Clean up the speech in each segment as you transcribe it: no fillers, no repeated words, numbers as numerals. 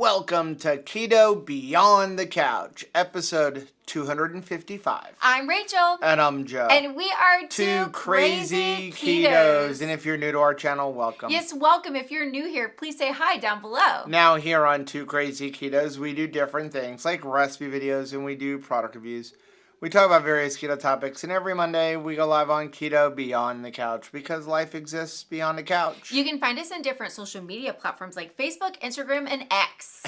Welcome to Keto Beyond the Couch, episode 255. I'm Rachel. And I'm Joe. And we are two crazy ketos. And if you're new to our channel, welcome. Yes, welcome. If you're new here, please say hi down below. Now here on Two Crazy Ketos, we do different things like recipe videos and we do product reviews. We talk about various keto topics, and every Monday we go live on Keto Beyond the Couch because life exists beyond the couch. You can find us on different social media platforms like Facebook, Instagram, and X.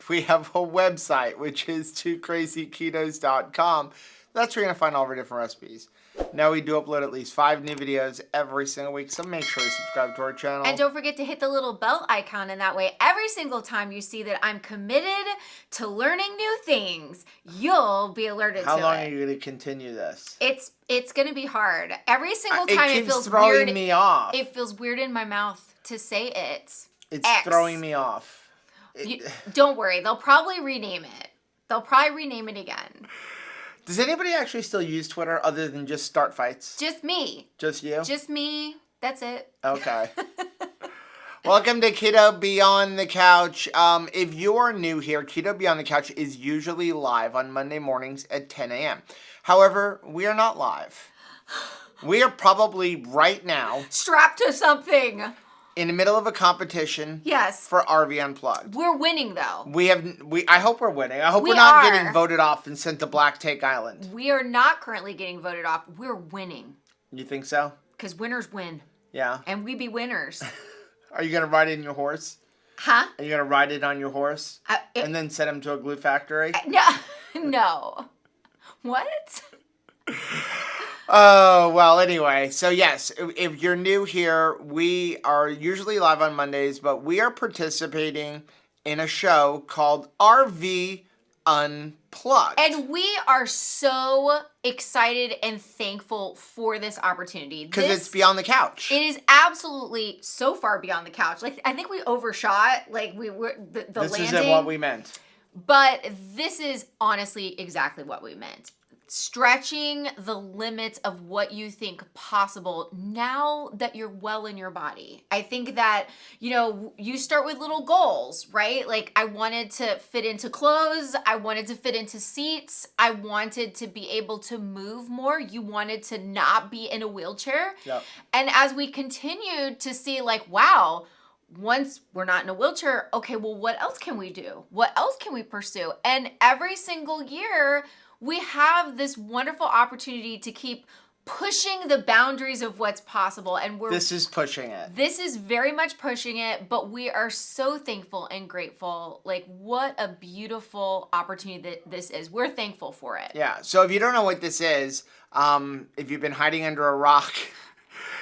We have a website, which is twocrazyketos.com. That's where you're going to find all of our different recipes. Now we do upload at least 5 new videos every single week, so make sure to subscribe to our channel. And don't forget to hit the little bell icon, and that way every single time you see that I'm committed to learning new things, you'll be alerted to it. How long are you going to continue this? It's going to be hard. Every single time it feels throwing weird. Me off. It feels weird in my mouth to say it. It's throwing me off. Don't worry. They'll probably rename it. They'll probably rename it again. Does anybody actually still use Twitter other than just start fights? Just me. Just you? Just me. That's it. Okay. Welcome to Keto Beyond the Couch. If you are new here, Keto Beyond the Couch is usually live on Monday mornings at 10 a.m. However, we are not live. We are probably right now strapped to something. In the middle of a competition. Yes. For RV Unplugged. We're winning though. I hope we're winning. I hope we're not getting voted off and sent to Black Take Island. We are not currently getting voted off. We're winning. You think so? Because winners win. Yeah. And we be winners. Are you going to ride it in your horse? Huh? Are you going to ride it on your horse? And then send him to a glue factory? No. What? Oh, well, anyway. So, yes, if you're new here, we are usually live on Mondays, but we are participating in a show called RV Unplugged. And we are so excited and thankful for this opportunity. Because it's beyond the couch. It is absolutely so far beyond the couch. Like, I think we overshot, like, we were the this landing. This isn't what we meant. But this is honestly exactly what we meant. Stretching the limits of what you think possible now that you're well in your body. I think that, you start with little goals, right? Like I wanted to fit into clothes. I wanted to fit into seats. I wanted to be able to move more. You wanted to not be in a wheelchair. Yep. And as we continued to see like, wow, once we're not in a wheelchair, okay, well, what else can we do? What else can we pursue? And every single year, we have this wonderful opportunity to keep pushing the boundaries of what's possible. And this is pushing it. This is very much pushing it, but we are so thankful and grateful. Like, what a beautiful opportunity that this is. We're thankful for it. Yeah. So if you don't know what this is, if you've been hiding under a rock,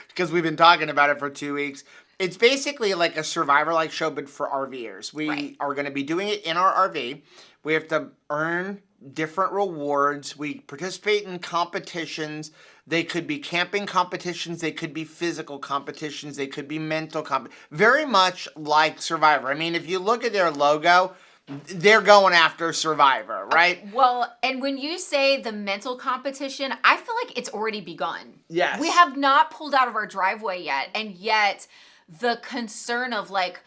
because we've been talking about it for 2 weeks, it's basically like a Survivor-like show, but for RVers. We are going to be doing it in our RV. We have to earn different rewards. We participate in competitions. They could be camping competitions. They could be physical competitions. They could be mental very much like Survivor. I mean, if you look at their logo, they're going after Survivor, right? Well, and when you say the mental competition, I feel like it's already begun. Yes. We have not pulled out of our driveway yet, and yet the concern of like,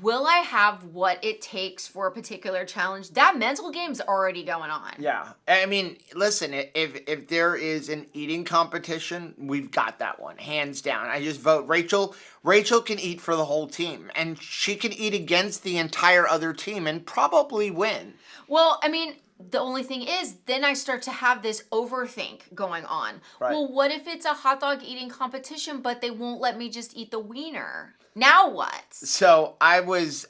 will I have what it takes for a particular challenge? That mental game's already going on. Yeah. I mean, listen, if there is an eating competition, we've got that one, hands down. I just vote Rachel. Rachel can eat for the whole team, and she can eat against the entire other team and probably win. Well, I mean, the only thing is, then I start to have this overthink going on. Right. Well, what if it's a hot dog eating competition, but they won't let me just eat the wiener? Now what? So I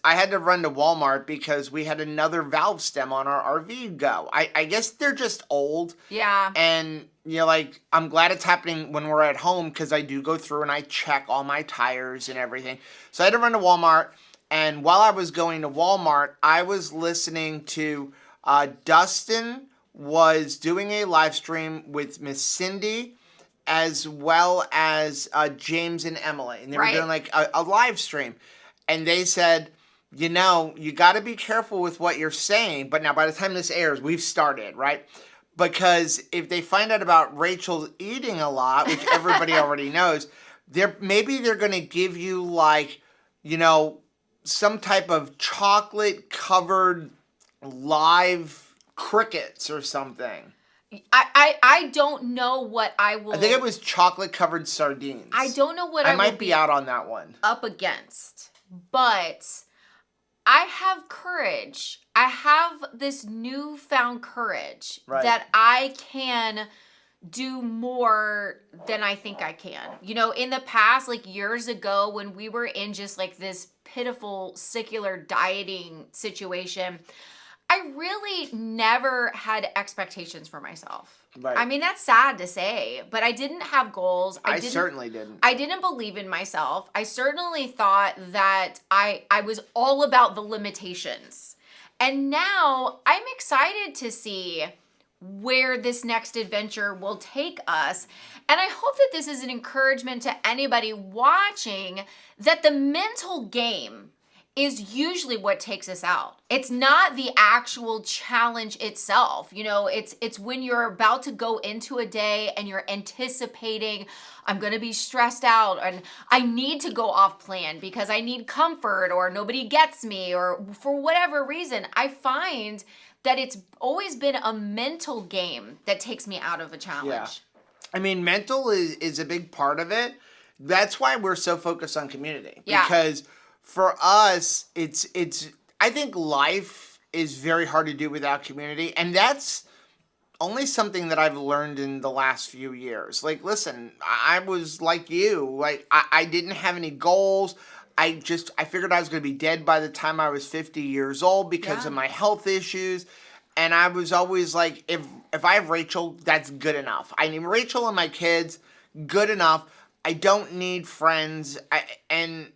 had to run to Walmart because we had another valve stem on our RV go. I guess they're just old. Yeah. And, I'm glad it's happening when we're at home because I do go through and I check all my tires and everything. So I had to run to Walmart. And while I was going to Walmart, I was listening to Dustin was doing a live stream with Miss Cindy as well as James and Emily. And they were doing like a live stream. And they said, you got to be careful with what you're saying. But now by the time this airs, we've started, right? Because if they find out about Rachel eating a lot, which everybody already knows, maybe they're going to give you like, some type of chocolate covered live crickets or something. I don't know what I will. I think it was chocolate covered sardines. I don't know what I might will be out on that one. Up against, but I have courage. I have this newfound courage that I can do more than I think I can. You know, in the past, like years ago, when we were in just like this pitiful secular dieting situation, I really never had expectations for myself. Right. I mean, that's sad to say, but I didn't have goals. I certainly didn't. I didn't believe in myself. I certainly thought that I was all about the limitations. And now I'm excited to see where this next adventure will take us. And I hope that this is an encouragement to anybody watching that the mental game is usually what takes us out. It's not the actual challenge itself. You know, it's when you're about to go into a day and you're anticipating, I'm going to be stressed out and I need to go off plan because I need comfort or nobody gets me or for whatever reason. I find that it's always been a mental game that takes me out of a challenge. Yeah. I mean, mental is a big part of it. That's why we're so focused on community. Yeah. Because for us, it's I think life is very hard to do without community. And that's only something that I've learned in the last few years. Like, listen, I was like you. Like, I didn't have any goals. I figured I was going to be dead by the time I was 50 years old because of my health issues. And I was always like, if I have Rachel, that's good enough. I need Rachel and my kids, good enough. I don't need friends. And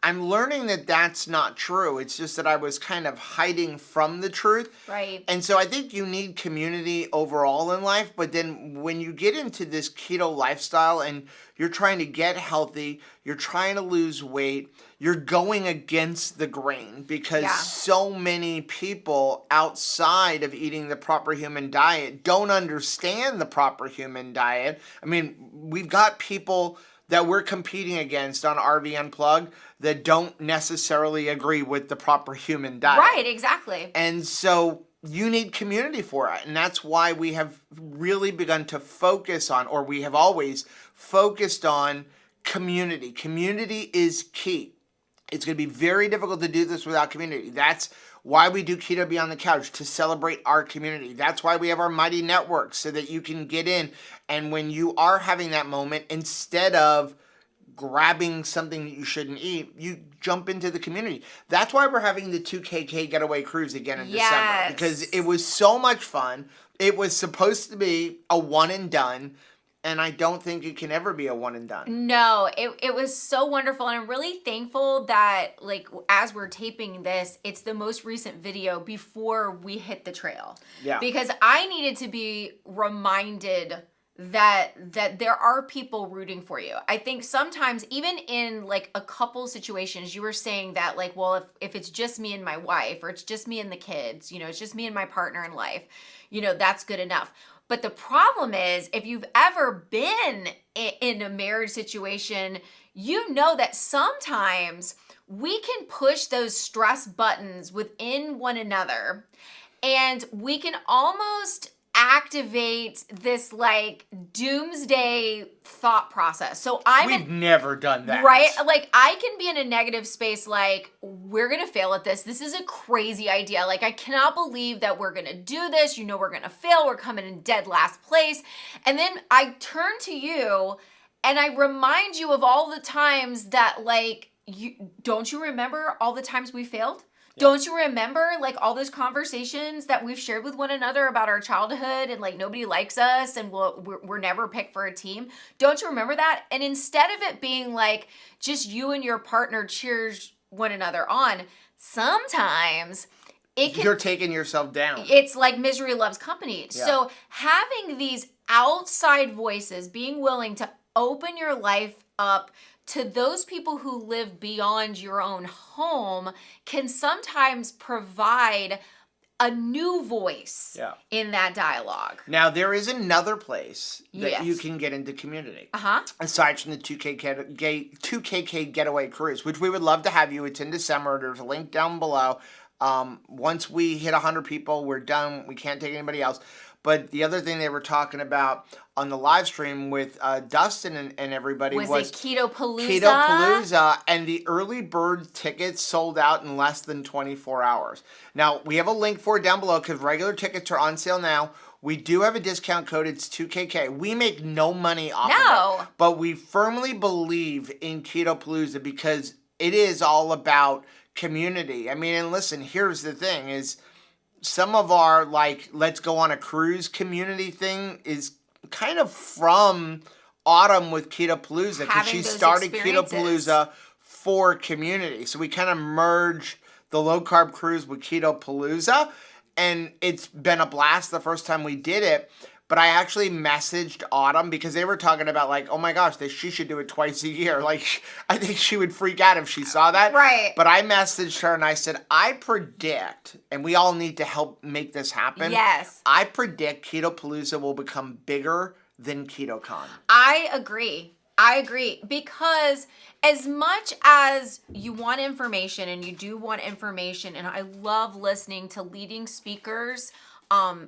I'm learning that that's not true. It's just that I was kind of hiding from the truth. Right. And so I think you need community overall in life. But then when you get into this keto lifestyle and you're trying to get healthy, you're trying to lose weight, you're going against the grain because so many people outside of eating the proper human diet don't understand the proper human diet. I mean, we've got people that we're competing against on RV Unplug that don't necessarily agree with the proper human diet. Right, exactly. And so you need community for it. And that's why we have really begun to focus on, or we have always focused on community. Community is key. It's going to be very difficult to do this without community. That's why we do Keto Beyond the Couch, to celebrate our community. That's why we have our Mighty Network, so that you can get in. And when you are having that moment, instead of grabbing something that you shouldn't eat, you jump into the community. That's why we're having the 2KK Getaway Cruise again in December. Because it was so much fun. It was supposed to be a one and done. And I don't think it can ever be a one and done. No, it was so wonderful. And I'm really thankful that, like, as we're taping this, it's the most recent video before we hit the trail. Yeah. Because I needed to be reminded that there are people rooting for you. I think sometimes, even in like a couple situations, you were saying that, like, well, if it's just me and my wife, or it's just me and the kids, you know, it's just me and my partner in life, you know, that's good enough. But the problem is, if you've ever been in a marriage situation, you know that sometimes we can push those stress buttons within one another, and we can almost activate this like doomsday thought process. So we've never done that. Right? Like, I can be in a negative space, like, we're going to fail at this. This is a crazy idea. Like, I cannot believe that we're going to do this. You know, we're going to fail. We're coming in dead last place. And then I turn to you and I remind you of all the times that, like, don't you remember all the times we failed? Don't you remember, like, all those conversations that we've shared with one another about our childhood and, like, nobody likes us and we're never picked for a team? Don't you remember that? And instead of it being, like, just you and your partner cheers one another on, sometimes you're taking yourself down. It's like misery loves company. Yeah. So having these outside voices, being willing to open your life up to those people who live beyond your own home, can sometimes provide a new voice in that dialogue. Now, there is another place that you Yes. can get into community. Uh-huh. Aside from the 2KK Getaway Cruise, which we would love to have you. It's in December. There's a link down below. Once we hit 100 people, we're done. We can't take anybody else. But the other thing they were talking about on the live stream with Dustin and everybody was Keto Palooza. Keto Palooza, and the early bird tickets sold out in less than 24 hours. Now, we have a link for it down below because regular tickets are on sale now. We do have a discount code. It's 2KK. We make no money off of it. But we firmly believe in Keto Palooza because it is all about community. I mean, and listen, here's the thing is some of our, like, let's go on a cruise community thing is kind of from Autumn with Keto Palooza because she started Keto Palooza for community. So we kind of merged the low carb cruise with Keto Palooza, and it's been a blast the first time we did it. But I actually messaged Autumn because they were talking about, like, oh my gosh, she should do it twice a year. Like, I think she would freak out if she saw that. Right. But I messaged her and I said, I predict, and we all need to help make this happen. Yes. I predict Keto Palooza will become bigger than KetoCon. I agree. Because as much as you want information, and you do want information, and I love listening to leading speakers,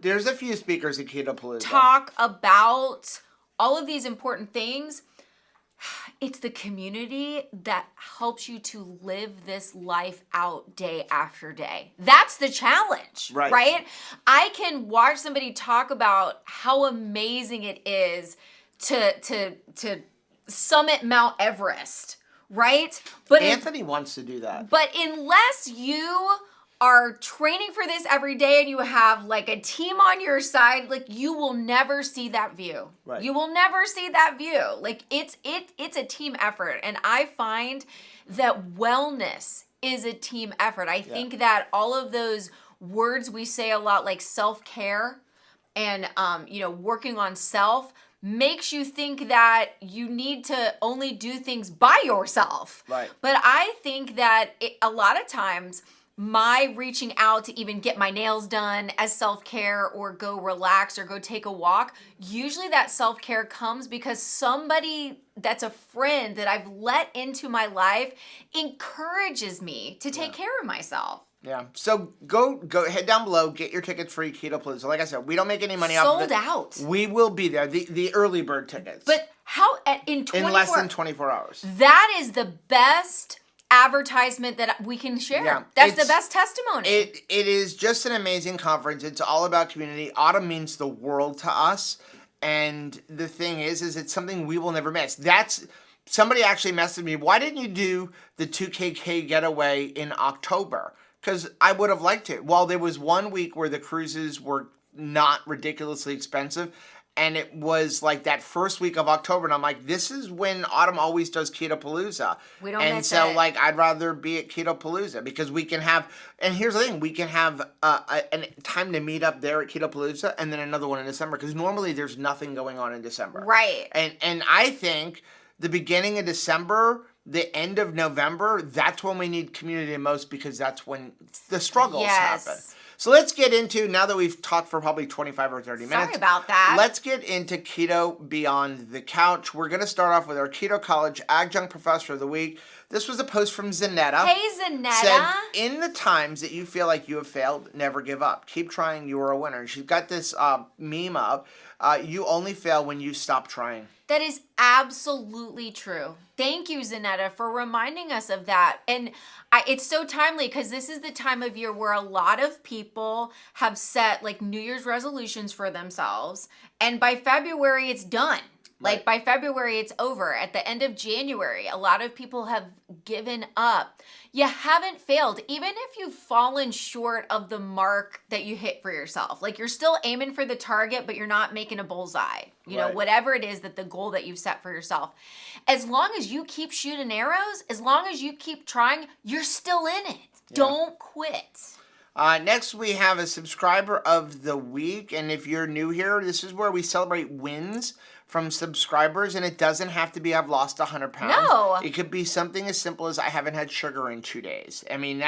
there's a few speakers at Keto Palooza. Talk about all of these important things. It's the community that helps you to live this life out day after day. That's the challenge, right? I can watch somebody talk about how amazing it is to summit Mount Everest, right? But Anthony wants to do that. But unless you are training for this every day and you have like a team on your side, like you will never see that view. Right. You will never see that view. Like it's a team effort. And I find that wellness is a team effort. I think that all of those words we say a lot, like self-care and working on self, makes you think that you need to only do things by yourself. Right. But I think that a lot of times my reaching out to even get my nails done as self-care or go relax or go take a walk, usually that self-care comes because somebody that's a friend that I've let into my life encourages me to take care of myself. Yeah. So go head down below, get your tickets for Keto Palooza. Like I said, we don't make any money off of it. Sold out. We will be there. The early bird tickets. But how in less than 24 hours. That is the best advertisement that we can share. Yeah, that's the best testimony. It is just an amazing conference. It's all about community. Autumn means the world to us. And the thing is it's something we will never miss. Somebody actually messaged me, why didn't you do the 2KK getaway in October? Because I would have liked it. Well, there was 1 week where the cruises were not ridiculously expensive. And it was like that first week of October. And I'm like, this is when Autumn always does Keto Palooza. We don't and miss so, it. like, I'd rather be at Keto Palooza because we can have, and here's the thing, we can have a time to meet up there at Keto Palooza and then another one in December. Because normally there's nothing going on in December. Right. And I think the beginning of December, the end of November, that's when we need community the most because that's when the struggles happen. So let's get into, now that we've talked for probably 25 or 30 minutes. Sorry about that. Let's get into Keto Beyond the Couch. We're going to start off with our Keto College Adjunct Professor of the Week. This was a post from Zanetta. Hey, Zanetta. Said, in the times that you feel like you have failed, never give up. Keep trying, you are a winner. And she's got this meme up. You only fail when you stop trying. That is absolutely true. Thank you, Zanetta, for reminding us of that. And it's so timely because this is the time of year where a lot of people have set like New Year's resolutions for themselves. And by February, it's done. Like by February, it's over. At the end of January, a lot of people have given up. You haven't failed, even if you've fallen short of the mark that you hit for yourself. Like you're still aiming for the target, but you're not making a bullseye. You know, whatever it is that the goal that you've set for yourself. As long as you keep shooting arrows, as long as you keep trying, you're still in it. Yeah. Don't quit. Next, we have a subscriber of the week. And if you're new here, this is where we celebrate wins from subscribers, and it doesn't have to be I've lost 100 pounds. No. It could be something as simple as I haven't had sugar in 2 days. I mean,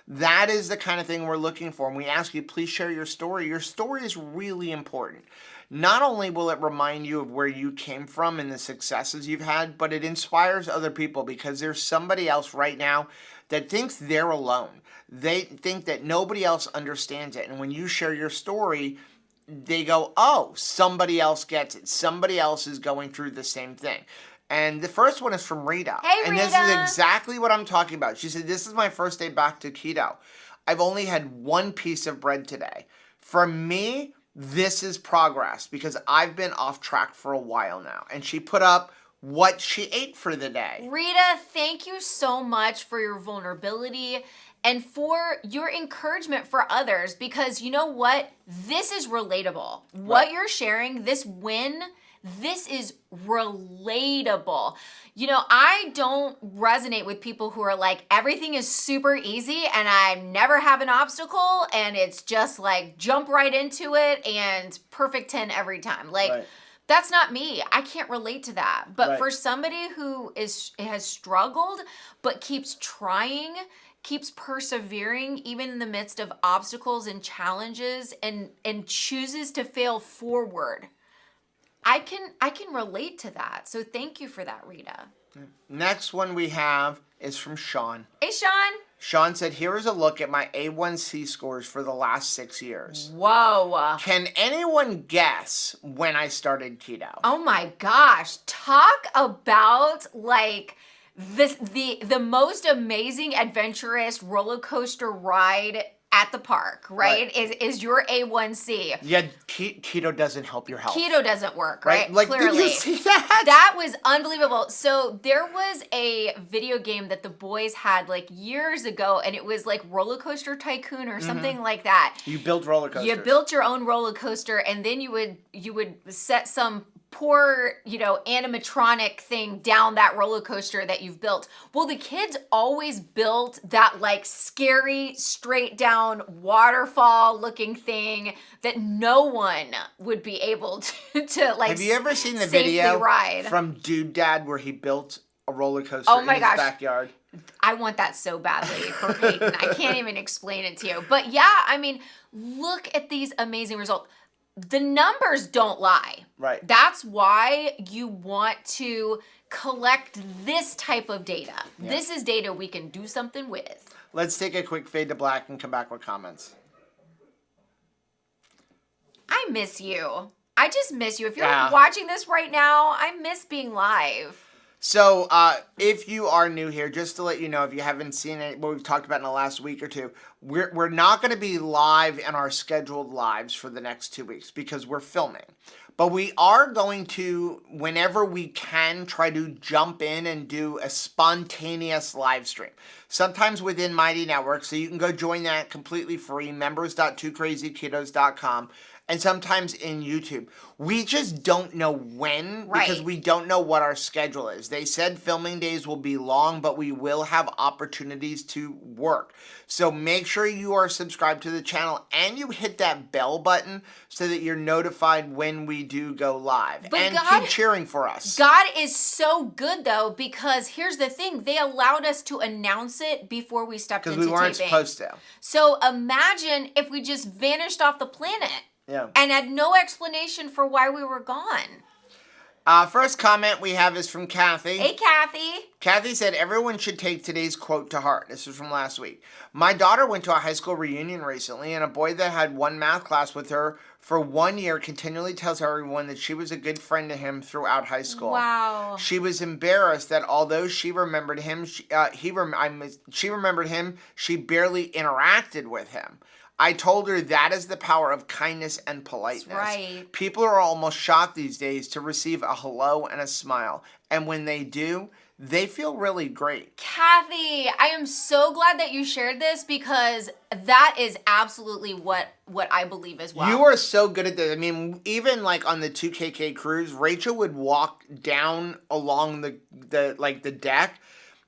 that is the kind of thing we're looking for. And we ask you, please share your story. Your story is really important. Not only will it remind you of where you came from and the successes you've had, but it inspires other people because there's somebody else right now that thinks they're alone. They think that nobody else understands it. And when you share your story, they go, oh, somebody else gets it. Somebody else is going through the same thing. And the first one is from Rita. Hey, and Rita. This is exactly what I'm talking about. She said, this is my first day back to keto. I've only had one piece of bread today. For me, this is progress because I've been off track for a while now. And she put up what she ate for the day. Rita, thank you so much for your vulnerability and for your encouragement for others, because you know what? This is relatable. What you're sharing, this win, this is relatable. You know, I don't resonate with people who are like, everything is super easy and I never have an obstacle and it's just like jump right into it and perfect 10 every time. Like, that's not me. I can't relate to that. But for somebody who has struggled but keeps trying, keeps persevering even in the midst of obstacles and challenges and chooses to fail forward, I can relate to that. So thank you for that, Rita. Next one we have is from Sean. Hey, Sean. Sean said, here is a look at my A1C scores for the last 6 years. Whoa. Can anyone guess when I started keto? Oh my gosh. Talk about like the most amazing adventurous roller coaster ride at the park, right? Is your A1C. Yeah, keto doesn't help your health. Keto doesn't work, right? Like, Clearly. did you see that? That was unbelievable. So there was a video game that the boys had like years ago, and it was like Roller Coaster Tycoon or something like that. You built roller coasters. You built your own roller coaster, and then you would set some poor, animatronic thing down that roller coaster that you've built. Well, the kids always built that like scary, straight down waterfall looking thing that no one would be able to like. Have you ever seen the safely video ride from Dude Dad where he built a roller coaster in his backyard? I want that so badly for Peyton. I can't even explain it to you. But yeah, I mean, look at these amazing results. The numbers don't lie. Right. That's why you want to collect this type of data. Yeah. This is data we can do something with. Let's take a quick fade to black and come back with comments. I miss you. I just miss you. If you're watching this right now, I miss being live. So, if you are new here, just to let you know, if you haven't seen it, what we've talked about in the last week or two, we're not going to be live in our scheduled lives for the next 2 weeks because we're filming. But we are going to, whenever we can, try to jump in and do a spontaneous live stream. Sometimes within Mighty Network, so you can go join that completely free, members.twocrazyketos.com. And sometimes in YouTube. We just don't know when because we don't know what our schedule is. They said filming days will be long, but we will have opportunities to work. So make sure you are subscribed to the channel and you hit that bell button so that you're notified when we do go live. But and keep cheering for us. God is so good though, because here's the thing. They allowed us to announce it before we stepped into taping. Because we weren't supposed to. So imagine if we just vanished off the planet. Yeah. And had no explanation for why we were gone. First comment we have is from Kathy. Hey, Kathy. Kathy said, everyone should take today's quote to heart. This is from last week. My daughter went to a high school reunion recently, and a boy that had one math class with her for 1 year continually tells everyone that she was a good friend to him throughout high school. Wow. She was embarrassed that although she remembered him, she remembered him, she barely interacted with him. I told her that is the power of kindness and politeness. That's right. People are almost shocked these days to receive a hello and a smile. And when they do, they feel really great. Kathy, I am so glad that you shared this because that is absolutely what I believe as well. You are so good at this. I mean, even like on the 2KK cruise, Rachel would walk down along the deck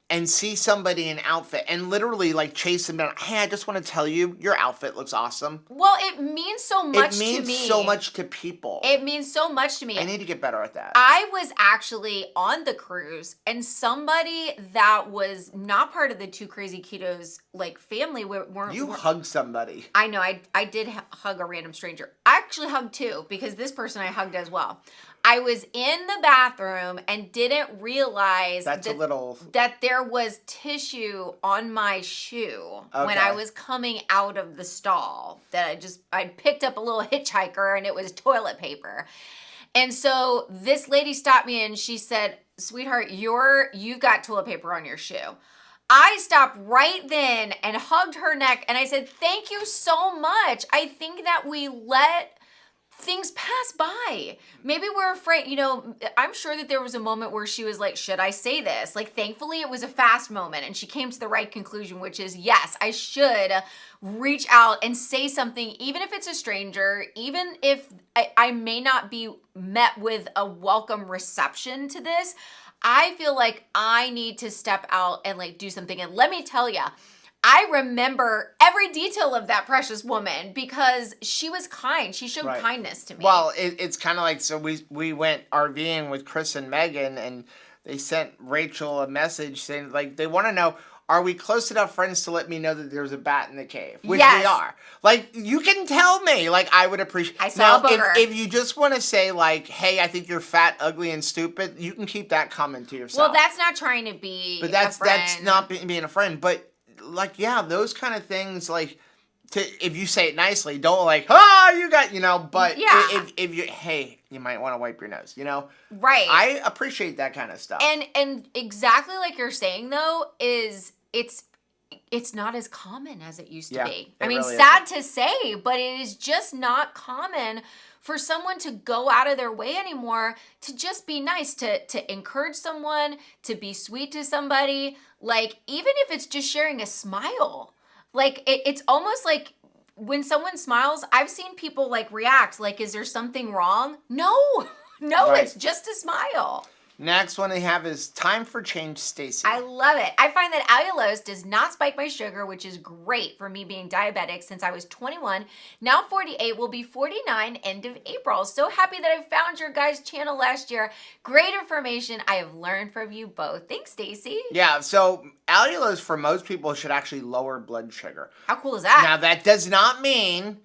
and see somebody in outfit and literally like chase them down. Hey, I just want to tell you, your outfit looks awesome. Well, it means so much to me. It means so much to people. It means so much to me. I need to get better at that. I was actually on the cruise, and somebody that was not part of the Two Crazy Ketos like family weren't. You hugged somebody. I know. I did hug a random stranger. I actually hugged two because this person I hugged as well. I was in the bathroom and didn't realize that there was tissue on my shoe when I was coming out of the stall. That I picked up a little hitchhiker and it was toilet paper. And so this lady stopped me and she said, "Sweetheart, you've got toilet paper on your shoe." I stopped right then and hugged her neck and I said, "Thank you so much. I think that we let things pass by. Maybe we're afraid, I'm sure that there was a moment where she was like, should I say this? Like, thankfully it was a fast moment and she came to the right conclusion, which is yes, I should reach out and say something, even if it's a stranger, even if I may not be met with a welcome reception to this. I feel like I need to step out and like do something. And let me tell you, I remember every detail of that precious woman because she was kind. She showed kindness to me. Well, it's kind of like, so we went RVing with Chris and Megan, and they sent Rachel a message saying, like, they want to know, are we close enough friends to let me know that there's a bat in the cave? Which we are. Like, you can tell me. Like, I would appreciate. I saw a booger. If you just want to say, like, hey, I think you're fat, ugly, and stupid, you can keep that comment to yourself. Well, that's not trying to be a friend. That's not being a friend. But like, yeah, those kind of things, like, if you say it nicely, don't like, you got, but if you, hey, you might want to wipe your nose, Right. I appreciate that kind of stuff. And exactly like you're saying, though, is it's not as common as it used to be. I mean, really sad to say, but it is just not common for someone to go out of their way anymore to just be nice, to encourage someone, to be sweet to somebody. Like, even if it's just sharing a smile, like it's almost like when someone smiles, I've seen people like react like, is there something wrong? No, It's just a smile. Next one they have is time for change, Stacy. I love it. I find that allulose does not spike my sugar, which is great for me being diabetic since I was 21. Now 48, will be 49 end of April. So happy that I found your guys' channel last year. Great information I have learned from you both. Thanks, Stacy. Yeah, so allulose for most people should actually lower blood sugar. How cool is that? Now that does not mean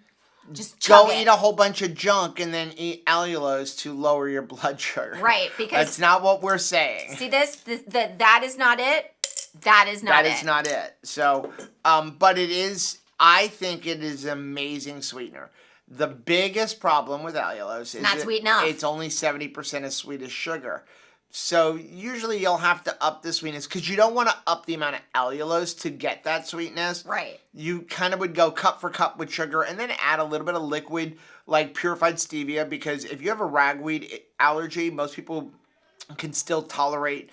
just eat a whole bunch of junk and then eat allulose to lower your blood sugar. Right, because that's not what we're saying. See this? That is not it. That is not it. That is not it. So, but it is, I think it is an amazing sweetener. The biggest problem with allulose is not sweet enough. It's only 70% as sweet as sugar. So usually you'll have to up the sweetness because you don't want to up the amount of allulose to get that sweetness. Right. You kind of would go cup for cup with sugar and then add a little bit of liquid like purified stevia, because if you have a ragweed allergy, most people can still tolerate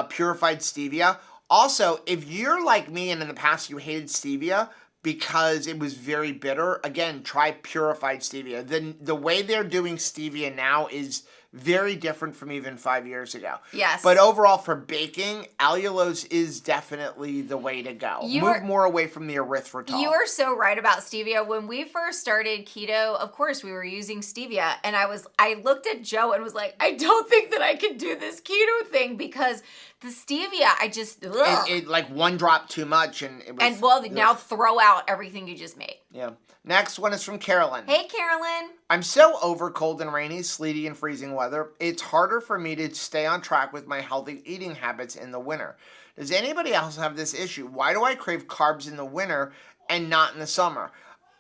purified stevia. Also, if you're like me and in the past you hated stevia because it was very bitter, again, try purified stevia. The way they're doing stevia now is very different from even 5 years ago. Yes. But overall, for baking, allulose is definitely the way to go. Move more away from the erythritol. You are so right about stevia. When we first started keto, of course, we were using stevia. And I looked at Joe and was like, I don't think that I can do this keto thing because the stevia, I just, it like one drop too much and it was... And now throw out everything you just made. Yeah. Next one is from Carolyn. Hey, Carolyn. I'm so over cold and rainy, sleety, and freezing weather. It's harder for me to stay on track with my healthy eating habits in the winter. Does anybody else have this issue? Why do I crave carbs in the winter and not in the summer?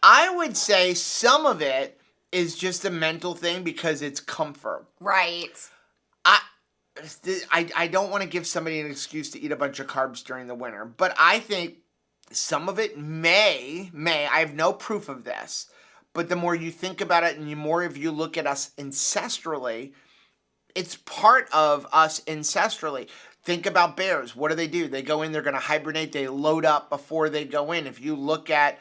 I would say some of it is just a mental thing because it's comfort. Right. I don't want to give somebody an excuse to eat a bunch of carbs during the winter, but I think some of it may, I have no proof of this, but the more you think about it and the more if you look at us ancestrally, it's part of us ancestrally. Think about bears. What do? They go in, they're going to hibernate, they load up before they go in. If you look at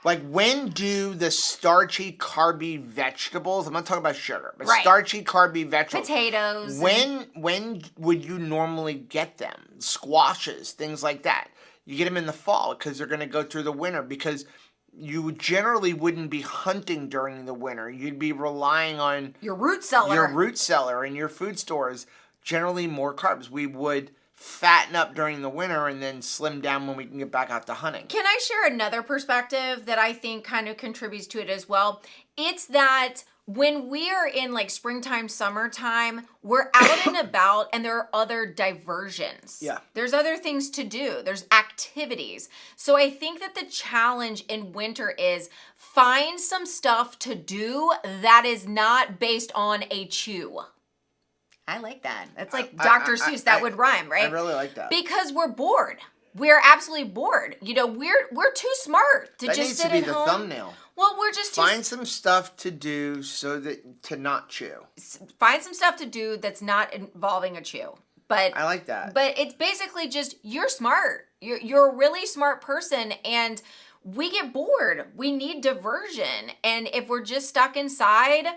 Like, when do the starchy, carby vegetables, I'm not talking about sugar, but Right. starchy, carby vegetables. Potatoes. When would you normally get them? Squashes, things like that. You get them in the fall because they're going to go through the winter, because you generally wouldn't be hunting during the winter. You'd be relying on your root cellar and your food stores, generally more carbs. We would fatten up during the winter and then slim down when we can get back out to hunting. Can I share another perspective that I think kind of contributes to it as well? It's that when we are in like springtime, summertime, we're out and about and there are other diversions. Yeah. There's other things to do. There's activities. So I think that the challenge in winter is find some stuff to do that is not based on a chew. I like that. That's like Dr. Seuss. That would rhyme, right? I really like that. Because we're bored. We're absolutely bored. You know, we're too smart to that just needs sit to be at the home. thumbnail. Well, we're just find some stuff to do so that to not chew. Find some stuff to do that's not involving a chew. But I like that. But it's basically just you're smart. You're a really smart person, and we get bored. We need diversion, and if we're just stuck inside,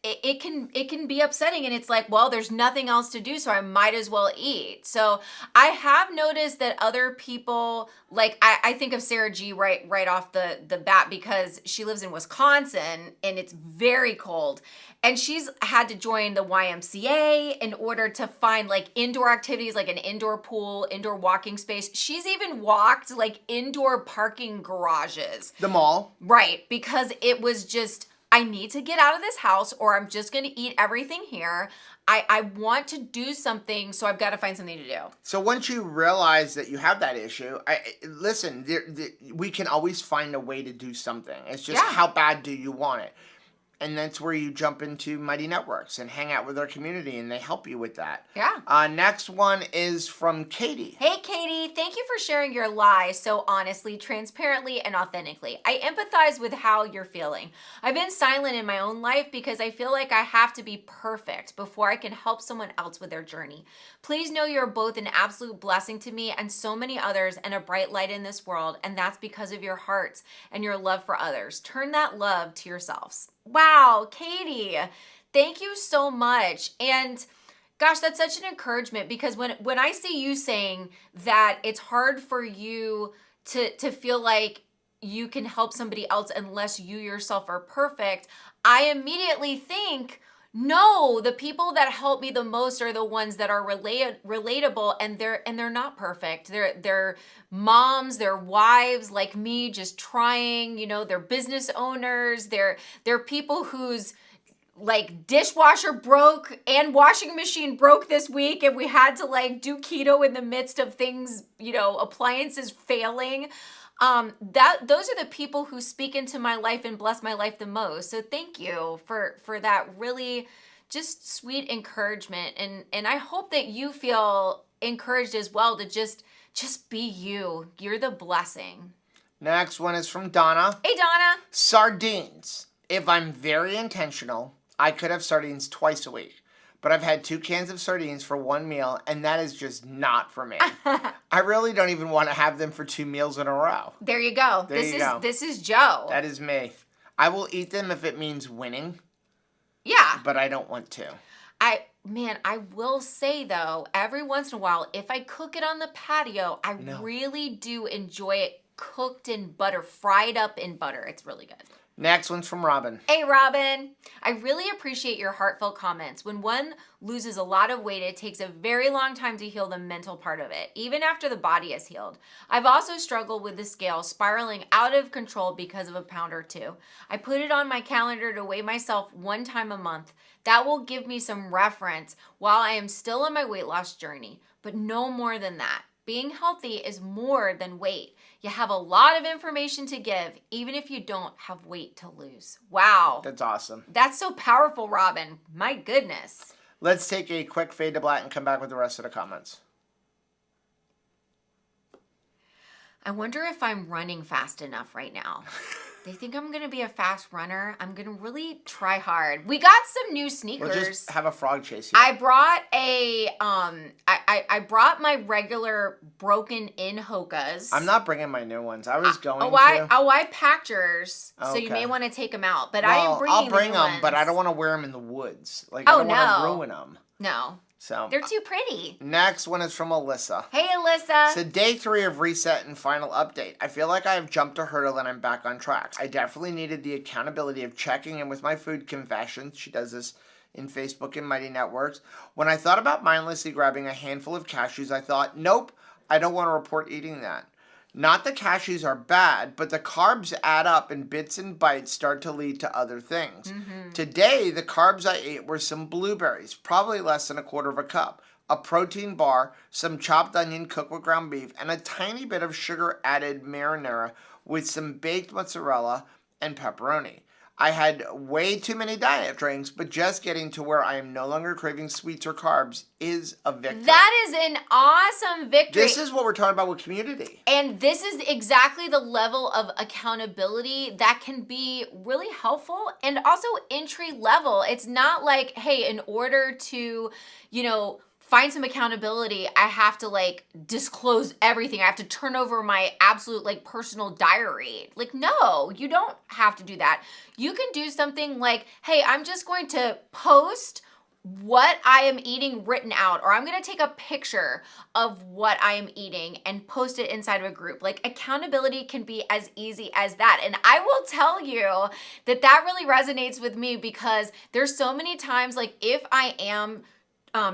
it can be upsetting, and it's like, well, there's nothing else to do, so I might as well eat. So I have noticed that other people, like I think of Sarah G right off the bat, because she lives in Wisconsin and it's very cold, and she's had to join the YMCA in order to find like indoor activities, like an indoor pool, indoor walking space. She's even walked like indoor parking garages. The mall. Right, because it was just, I need to get out of this house or I'm just going to eat everything here. I want to do something, so I've got to find something to do. So once you realize that you have that issue, listen, we can always find a way to do something. It's just how bad do you want it? And that's where you jump into Mighty Networks and hang out with our community, and they help you with that. Yeah. Next one is from Katie. Hey, Katie. Thank you for sharing your lie so honestly, transparently, and authentically. I empathize with how you're feeling. I've been silent in my own life because I feel like I have to be perfect before I can help someone else with their journey. Please know you're both an absolute blessing to me and so many others, and a bright light in this world, and that's because of your hearts and your love for others. Turn that love to yourselves. Wow, Katie, thank you so much. And gosh, that's such an encouragement, because when I see you saying that it's hard for you to feel like you can help somebody else unless you yourself are perfect, I immediately think, no, the people that help me the most are the ones that are relatable, and they're not perfect. They're moms, they're wives like me, just trying. You know, they're business owners. They're people whose like dishwasher broke and washing machine broke this week, and we had to like do keto in the midst of things, you know, appliances failing. Those are the people who speak into my life and bless my life the most. So thank you for that really just sweet encouragement. And I hope that you feel encouraged as well to just be you. You're the blessing. Next one is from Donna. Hey, Donna. Sardines. If I'm very intentional, I could have sardines twice a week. But I've had 2 cans of sardines for one meal, and that is just not for me. I really don't even want to have them for 2 meals in a row. There you go. This is Joe. That is me. I will eat them if it means winning. Yeah. But I don't want to. I will say though, every once in a while, if I cook it on the patio, I really do enjoy it cooked in butter, fried up in butter. It's really good. Next one's from Robin. Hey, Robin. I really appreciate your heartfelt comments. When one loses a lot of weight, it takes a very long time to heal the mental part of it, even after the body is healed. I've also struggled with the scale spiraling out of control because of a pound or 2. I put it on my calendar to weigh myself 1 time a month. That will give me some reference while I am still on my weight loss journey, but no more than that. Being healthy is more than weight. You have a lot of information to give, even if you don't have weight to lose. Wow. That's awesome. That's so powerful, Robin. My goodness. Let's take a quick fade to black and come back with the rest of the comments. I wonder if I'm running fast enough right now. They think I'm gonna be a fast runner. I'm gonna really try hard. We got some new sneakers. We'll just have a frog chase you. I brought I brought my regular broken in Hokas. I'm not bringing my new ones. I was going to. I packed yours, so you may want to take them out. But I am bringing I'll bring the new them, ones. but I don't want to wear them in the woods. Like I don't want to ruin them. No. So they're too pretty. Next one is from Alyssa. Hey, Alyssa. So day 3 of reset and final update. I feel like I have jumped a hurdle and I'm back on track. I definitely needed the accountability of checking in with my food confessions. She does this in Facebook and Mighty Networks. When I thought about mindlessly grabbing a handful of cashews, I thought, nope, I don't want to report eating that. Not that cashews are bad, but the carbs add up and bits and bytes start to lead to other things. Mm-hmm. Today, the carbs I ate were some blueberries, probably less than a quarter of a cup, a protein bar, some chopped onion cooked with ground beef, and a tiny bit of sugar-added marinara with some baked mozzarella and pepperoni. I had way too many diet drinks, but just getting to where I am no longer craving sweets or carbs is a victory. That is an awesome victory. This is what we're talking about with community. And this is exactly the level of accountability that can be really helpful and also entry level. It's not like, hey, in order to, find some accountability, I have to disclose everything. I have to turn over my absolute personal diary. No, you don't have to do that. You can do something like, hey, I'm just going to post what I am eating written out, or I'm going to take a picture of what I am eating and post it inside of a group. Accountability can be as easy as that. And I will tell you that really resonates with me because there's so many times, if I am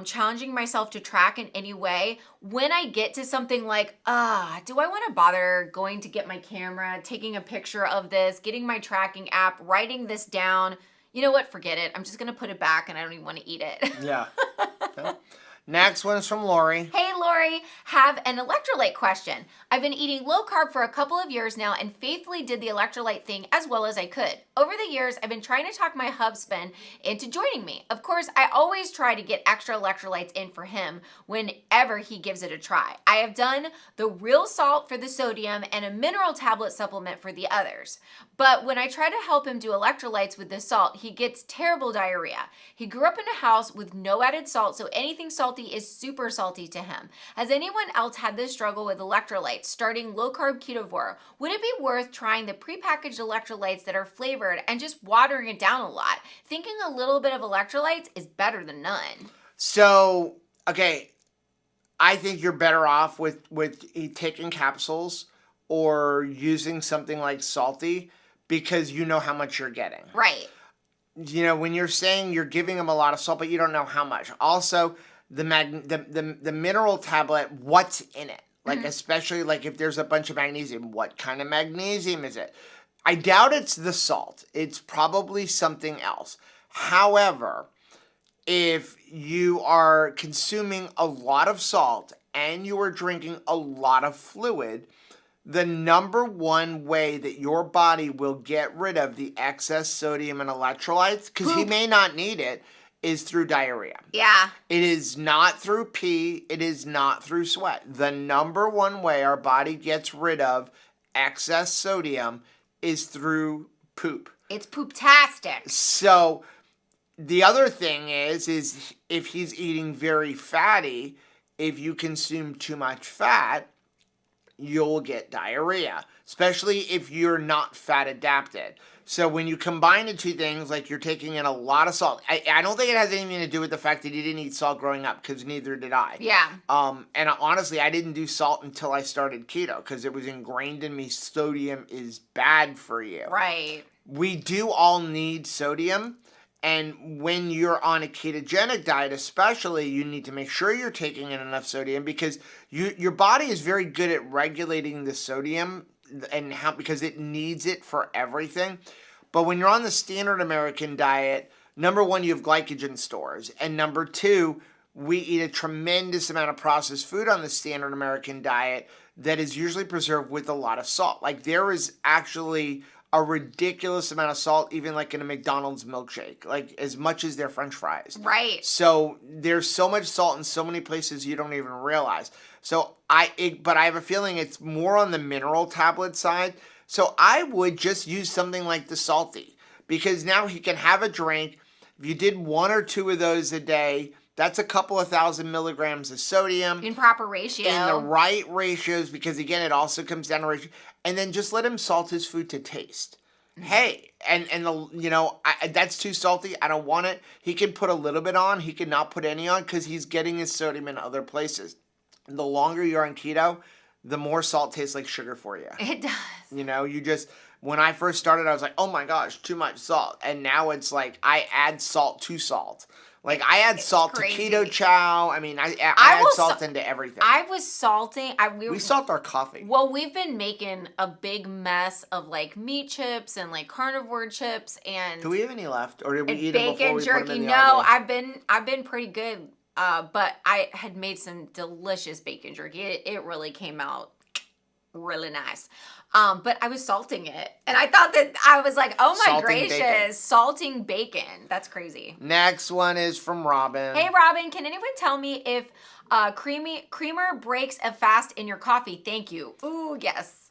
challenging myself to track in any way, when I get to something do I want to bother going to get my camera, taking a picture of this, getting my tracking app, writing this down? You know what? Forget it. I'm just going to put it back and I don't even want to eat it. Yeah. Next one is from Lori. Hey, Lori. Have an electrolyte question. I've been eating low carb for a couple of years now and faithfully did the electrolyte thing as well as I could. Over the years, I've been trying to talk my husband into joining me. Of course, I always try to get extra electrolytes in for him whenever he gives it a try. I have done the real salt for the sodium and a mineral tablet supplement for the others. But when I try to help him do electrolytes with the salt, he gets terrible diarrhea. He grew up in a house with no added salt, so anything salty is super salty to him. Has anyone else had this struggle with electrolytes, starting low-carb ketovore? Would it be worth trying the prepackaged electrolytes that are flavored and just watering it down a lot? Thinking a little bit of electrolytes is better than none. So, okay, I think you're better off with taking capsules or using something like salty because you know how much you're getting. Right. When you're saying you're giving them a lot of salt, but you don't know how much. Also, the mineral tablet, what's in it? Especially if there's a bunch of magnesium, what kind of magnesium is it? I doubt it's the salt. It's probably something else. However, if you are consuming a lot of salt and you are drinking a lot of fluid, the number one way that your body will get rid of the excess sodium and electrolytes, because he may not need it, is through diarrhea. Yeah. It is not through pee. It is not through sweat. The number one way our body gets rid of excess sodium is through poop. It's poop-tastic. So the other thing is if he's eating very fatty, if you consume too much fat, you'll get diarrhea, especially if you're not fat adapted. So when you combine the two things, you're taking in a lot of salt. I don't think it has anything to do with the fact that you didn't eat salt growing up, because neither did I. Yeah. And honestly, I didn't do salt until I started keto, because it was ingrained in me sodium is bad for you. Right. We do all need sodium. And when you're on a ketogenic diet especially, you need to make sure you're taking in enough sodium, because your body is very good at regulating the sodium because it needs it for everything. But when you're on the standard American diet, number one, you have glycogen stores. And number two, we eat a tremendous amount of processed food on the standard American diet that is usually preserved with a lot of salt. There is actually a ridiculous amount of salt, even in a McDonald's milkshake, as much as their French fries. Right. So there's so much salt in so many places you don't even realize. But I have a feeling it's more on the mineral tablet side, So I would just use something like the salty, because now he can have a drink. If you did 1 or 2 of those a day, that's a couple of thousand milligrams of sodium. In proper ratio. In the right ratios, because again, it also comes down to ratio. And then just let him salt his food to taste. Hey, that's too salty. I don't want it. He can put a little bit on. He can not put any on, because he's getting his sodium in other places. The longer you're on keto, the more salt tastes like sugar for you. It does. When I first started, I was like, oh my gosh, too much salt. And now it's like I add salt to salt. Like, I add salt crazy. to keto chow. I mean, I add salt into everything. I was salting. We salt our coffee. Well, we've been making a big mess of, like, meat chips and, like, carnivore chips and... Do we have any left? Or did we eat them before bacon we jerky? put them in the No, oven? I've been pretty good. But I had made some delicious bacon jerky. It really came out really nice. But I was salting it. And I thought that I was like, oh my gracious, bacon. Salting bacon. That's crazy. Next one is from Robin. Hey, Robin, can anyone tell me if creamer breaks a fast in your coffee? Thank you. Ooh, yes.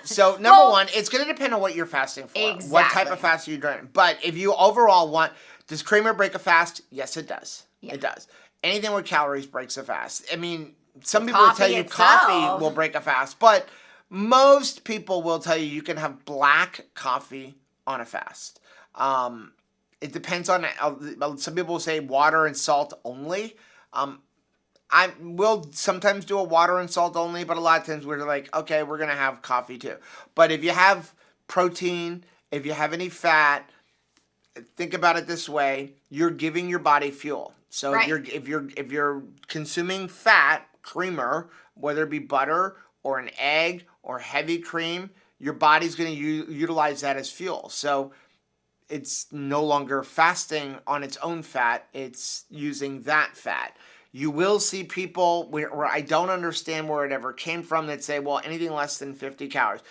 So number one, it's going to depend on what you're fasting for. Exactly. What type of fast are you doing? But if you overall want, does creamer break a fast? Yes, it does. Yeah. It does. Anything with calories breaks a fast. I mean, some people will tell you coffee will break a fast, but most people will tell you can have black coffee on a fast. It depends on, some people will say water and salt only. I will sometimes do a water and salt only, but a lot of times we're like, okay, we're going to have coffee too. But if you have protein, if you have any fat, think about it this way, you're giving your body fuel. So right. if you're consuming fat, creamer, whether it be butter or an egg or heavy cream, your body's going to utilize that as fuel. So it's no longer fasting on its own fat, it's using that fat. You will see people where I don't understand where it ever came from that say, well, anything less than 50 calories,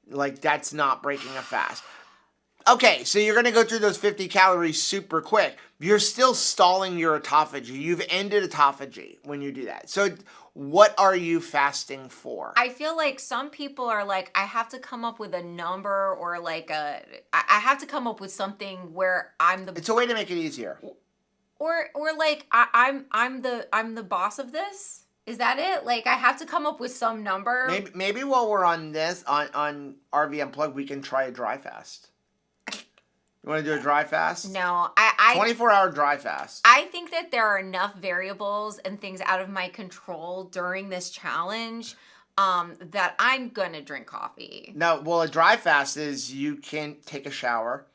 like that's not breaking a fast. Okay, so you're going to go through those 50 calories super quick. You're still stalling your autophagy. You've ended autophagy when you do that. So what are you fasting for? I feel like some people are like, I have to come up with a number or like I have to come up with something where I'm the... It's a way to make it easier. Or like, I'm the boss of this? Is that it? Like, I have to come up with some number? Maybe while we're on this, on RV Unplug, we can try a dry fast. You want to do a dry fast? No, 24-hour dry fast. I think that there are enough variables and things out of my control during this challenge that I'm going to drink coffee. No, well, a dry fast is you can't take a shower.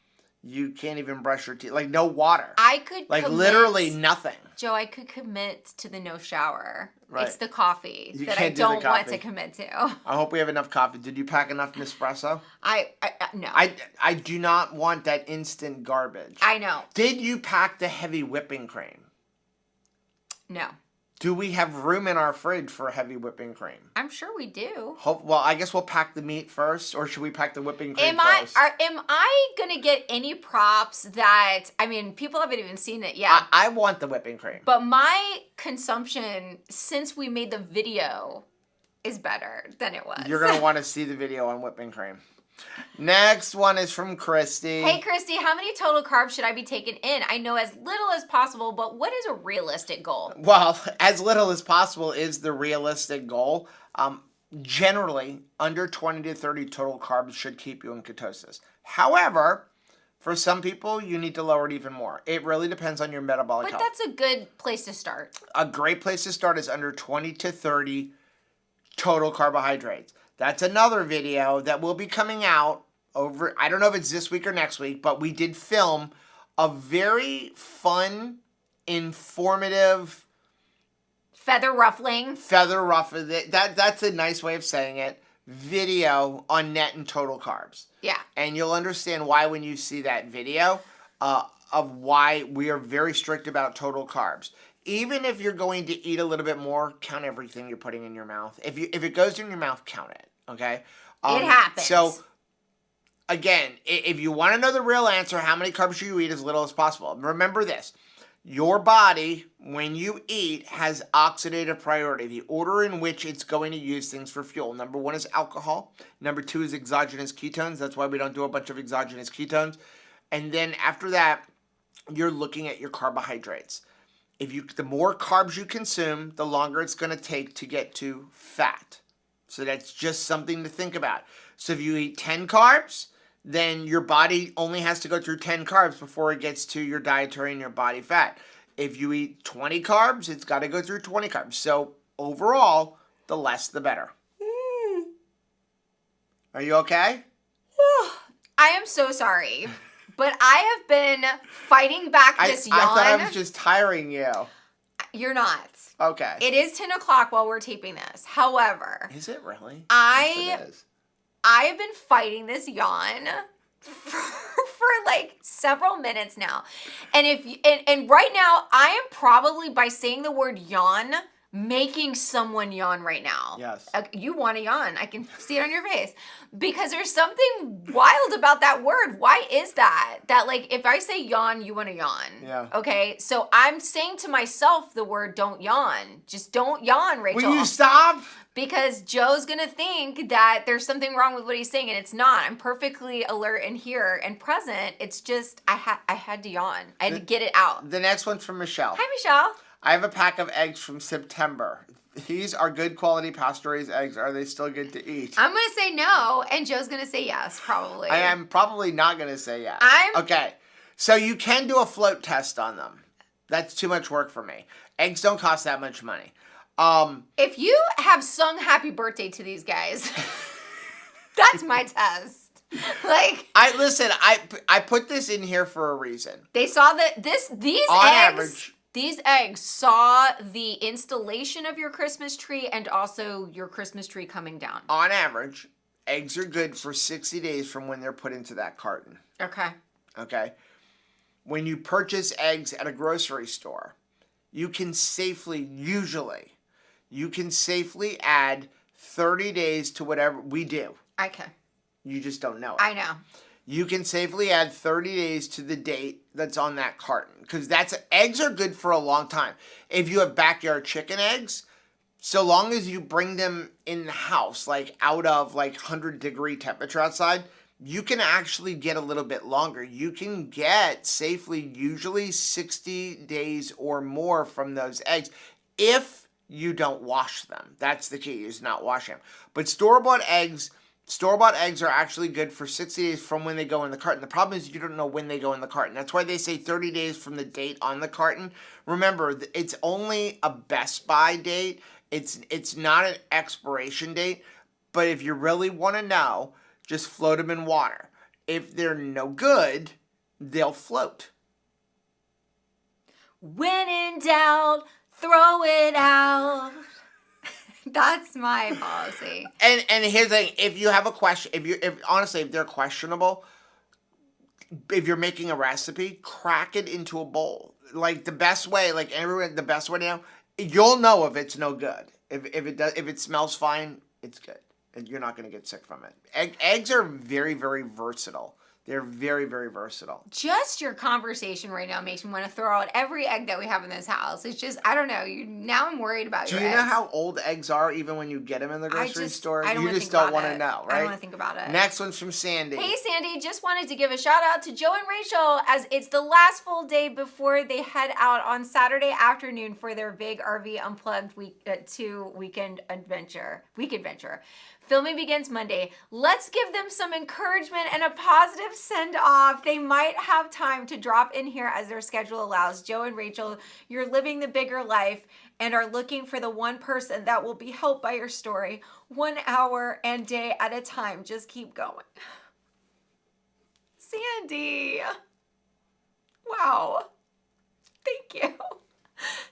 You can't even brush your teeth. Like, no water. I could literally nothing. Joe, I could commit to the no shower. Right. It's the coffee that I can't do the don't want coffee. to commit to. I hope we have enough coffee. Did you pack enough Nespresso? No. I do not want that instant garbage. I know. Did you pack the heavy whipping cream? No. Do we have room in our fridge for heavy whipping cream? I'm sure we do. Well, I guess we'll pack the meat first, or should we pack the whipping cream first? Am I going to get any props that, I mean, people haven't even seen it yet. I want the whipping cream. But my consumption since we made the video is better than it was. You're going to want to see the video on whipping cream. Next one is from Christy. Hey, Christy, how many total carbs should I be taking in? I know as little as possible, but what is a realistic goal? Well, as little as possible is the realistic goal. Generally, under 20 to 30 total carbs should keep you in ketosis. However, for some people, you need to lower it even more. It really depends on your metabolic health. But that's a good place to start. A great place to start is under 20 to 30 total carbohydrates. That's another video that will be coming out over, I don't know if it's this week or next week, but we did film a very fun, informative... Feather ruffling. That's a nice way of saying it. Video on net and total carbs. Yeah. And you'll understand why when you see that video of why we are very strict about total carbs. Even if you're going to eat a little bit more, count everything you're putting in your mouth. If it goes in your mouth, count it. Okay? It happens. So, again, if you want to know the real answer, how many carbs should you eat as little as possible? Remember this. Your body, when you eat, has oxidative priority, the order in which it's going to use things for fuel. Number 1 is alcohol. Number 2 is exogenous ketones. That's why we don't do a bunch of exogenous ketones. And then after that, you're looking at your carbohydrates. The more carbs you consume, the longer it's going to take to get to fat. So that's just something to think about. So if you eat 10 carbs, then your body only has to go through 10 carbs before it gets to your dietary and your body fat. If you eat 20 carbs, it's got to go through 20 carbs. So overall, the less the better. Are you okay? I am so sorry, but I have been fighting back this yawn. I thought I was just tiring you. You're not. Okay. It is 10 o'clock while we're taping this. However. Is it really? Yes, it is. I have been fighting this yawn for like several minutes now. And right now, I am probably, by saying the word yawn, making someone yawn right now. Yes. You want to yawn. I can see it on your face. Because there's something wild about that word. Why is that? That like, if I say yawn, you want to yawn. Yeah. Okay? So I'm saying to myself the word don't yawn. Just don't yawn, Rachel. Will you stop? Because Joe's going to think that there's something wrong with what he's saying, and it's not. I'm perfectly alert and here and present. It's just, I had to yawn. I had to get it out. The next one's from Michelle. Hi, Michelle. I have a pack of eggs from September. These are good quality pasture-raised eggs. Are they still good to eat? I'm going to say no, and Joe's going to say yes, probably. I am probably not going to say yes. Okay. So you can do a float test on them. That's too much work for me. Eggs don't cost that much money. If you have sung happy birthday to these guys, that's my test. Like, I put this in here for a reason. They saw that these eggs saw the installation of your Christmas tree and also your Christmas tree coming down. On average, eggs are good for 60 days from when they're put into that carton. Okay. When you purchase eggs at a grocery store, you can safely add 30 days to whatever we do. Okay. You just don't know it. I know. You can safely add 30 days to the date that's on that carton. Because eggs are good for a long time. If you have backyard chicken eggs, so long as you bring them in the house, like out of like 100-degree temperature outside, you can actually get a little bit longer. You can get safely usually 60 days or more from those eggs if you don't wash them. That's the key, is not washing them. But store-bought eggs are actually good for 60 days from when they go in the carton. The problem is you don't know when they go in the carton. That's why they say 30 days from the date on the carton. Remember, it's only a Best By date. It's not an expiration date. But if you really want to know, just float them in water. If they're no good, they'll float. When in doubt, throw it out. That's my policy. And here's the thing: if you have a question, if they're questionable, if you're making a recipe, crack it into a bowl. Like the best way, the best way now, you'll know if it's no good. If it smells fine, it's good. And you're not going to get sick from it. Eggs are very, very versatile. They're very, very versatile. Just your conversation right now makes me want to throw out every egg that we have in this house. It's just, I don't know. Now I'm worried about your eggs. Do you know how old eggs are even when you get them in the grocery store? You just don't want to know, right? I don't want to think about it. Next one's from Sandy. Hey, Sandy. Just wanted to give a shout out to Joe and Rachel as it's the last full day before they head out on Saturday afternoon for their big RV Unplugged weekend adventure. Filming begins Monday. Let's give them some encouragement and a positive send-off. They might have time to drop in here as their schedule allows. Joe and Rachel, you're living the bigger life and are looking for the one person that will be helped by your story. 1 hour and day at a time. Just keep going. Sandy. Wow. Thank you.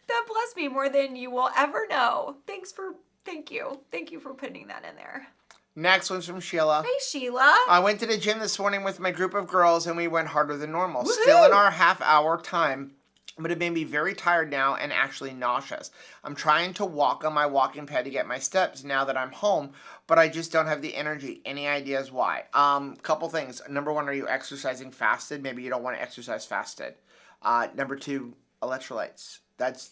That blessed me more than you will ever know. Thank you. Thank you for putting that in there. Next one's from Sheila. Hey, Sheila. I went to the gym this morning with my group of girls and we went harder than normal. Woo-hoo! Still in our half-hour time, but it made me very tired now and actually nauseous. I'm trying to walk on my walking pad to get my steps now that I'm home, but I just don't have the energy. Any ideas why? Couple things. Number one, are you exercising fasted? Maybe you don't want to exercise fasted. Number two, Electrolytes.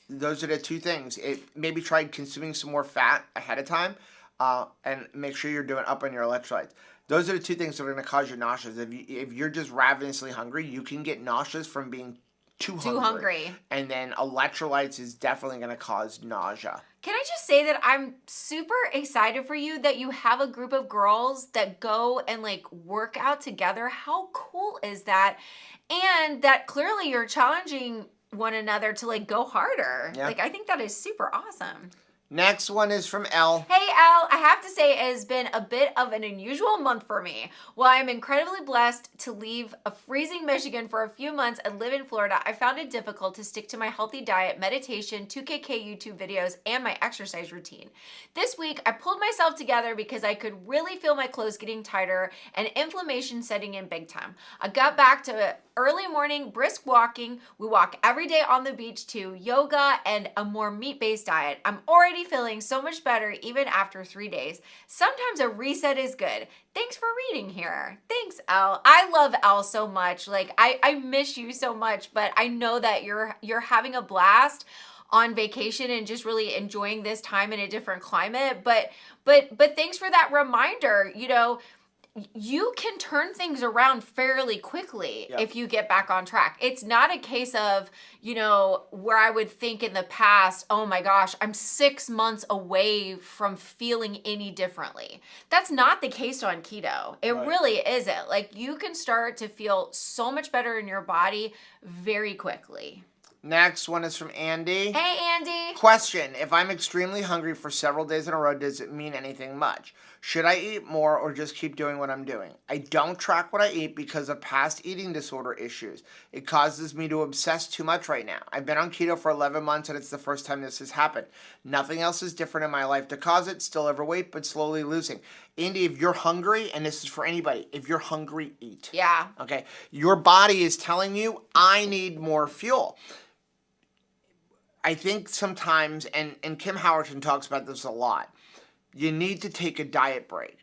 Those are the two things. Maybe try consuming some more fat ahead of time, and make sure you're doing up on your electrolytes. Those are the two things that are going to cause you nauseous. If you're just ravenously hungry, you can get nauseous from being too hungry. And then electrolytes is definitely going to cause nausea. Can I just say that I'm super excited for you that you have a group of girls that go and like work out together. How cool is that? And that clearly you're challenging one another to like go harder. Yeah. Like I think that is super awesome. Next one is from Elle. Hey Elle, I have to say it has been a bit of an unusual month for me. While I am incredibly blessed to leave a freezing Michigan for a few months and live in Florida, I found it difficult to stick to my healthy diet, meditation, 2KK YouTube videos, and my exercise routine. This week, I pulled myself together because I could really feel my clothes getting tighter and inflammation setting in big time. I got back to early morning brisk walking. We walk every day on the beach to yoga and a more meat-based diet. I'm already feeling so much better even after 3 days. Sometimes a reset is good. Thanks for reading here. Thanks, Elle. I love Elle so much. Like I miss you so much, but I know that you're having a blast on vacation and just really enjoying this time in a different climate. But thanks for that reminder. You know, you can turn things around fairly quickly if you get back on track. It's not a case of, you know, where I would think in the past, oh my gosh, I'm 6 months away from feeling any differently. That's not the case on keto. It really isn't. Like you can start to feel so much better in your body very quickly. Next one is from Andy. Hey, Andy. Question: if I'm extremely hungry for several days in a row, does it mean anything much? Should I eat more or just keep doing what I'm doing? I don't track what I eat because of past eating disorder issues. It causes me to obsess too much right now. I've been on keto for 11 months and it's the first time this has happened. Nothing else is different in my life to cause it. Still overweight, but slowly losing. Andy, if you're hungry, and this is for anybody, if you're hungry, eat. Yeah. Okay? Your body is telling you, I need more fuel. I think sometimes, and Kim Howerton talks about this a lot, you need to take a diet break.